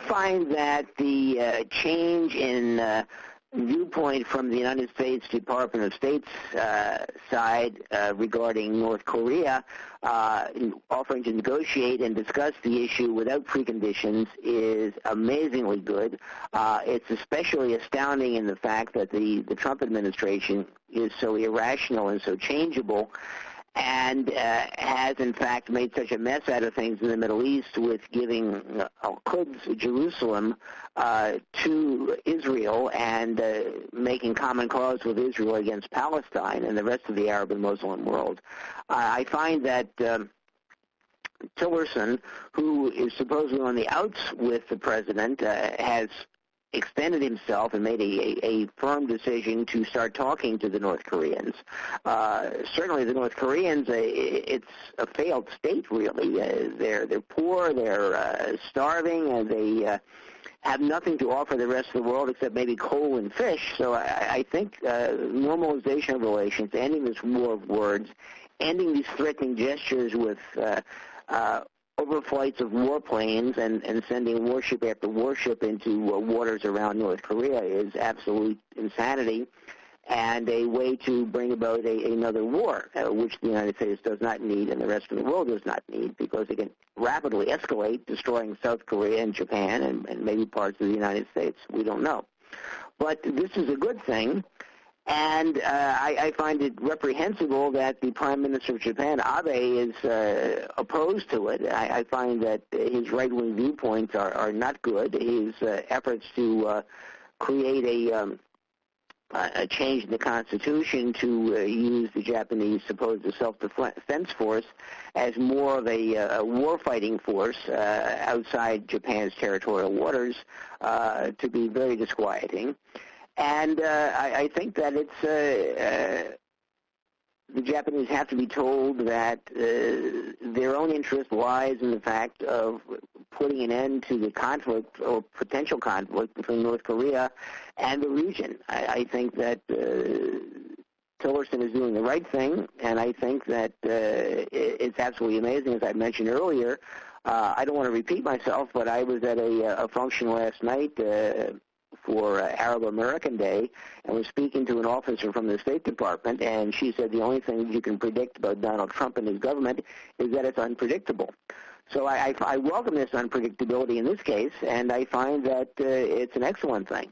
find that the change in viewpoint from the United States Department of State's side regarding North Korea offering to negotiate and discuss the issue without preconditions is amazingly good. It's especially astounding in the fact that the Trump administration is so irrational and so changeable, and has in fact made such a mess out of things in the Middle East with giving Quds, Jerusalem, to Israel, and making common cause with Israel against Palestine and the rest of the Arab and Muslim world. I find that Tillerson, who is supposedly on the outs with the president, has extended himself and made a firm decision to start talking to the North Koreans. Certainly the North Koreans, it's a failed state, really. They're poor, they're starving, and they have nothing to offer the rest of the world except maybe coal and fish. So I think normalization of relations, ending this war of words, ending these threatening gestures with overflights of warplanes and sending warship after warship into waters around North Korea is absolute insanity, and a way to bring about another war, which the United States does not need and the rest of the world does not need, because it can rapidly escalate, destroying South Korea and Japan and maybe parts of the United States. We don't know. But this is a good thing. And I find it reprehensible that the Prime Minister of Japan, Abe, is opposed to it. I find that his right-wing viewpoints are not good. His efforts to create a change in the Constitution to use the Japanese supposed self-defense force as more of a war-fighting force outside Japan's territorial waters to be very disquieting. And I think that it's the Japanese have to be told that their own interest lies in the fact of putting an end to the conflict or potential conflict between North Korea and the region. I think that Tillerson is doing the right thing, and I think that it's absolutely amazing, as I mentioned earlier. I don't want to repeat myself, but I was at a function last night for Arab American Day, and was speaking to an officer from the State Department, and she said the only thing you can predict about Donald Trump and his government is that it's unpredictable. So I welcome this unpredictability in this case, and I find that it's an excellent thing.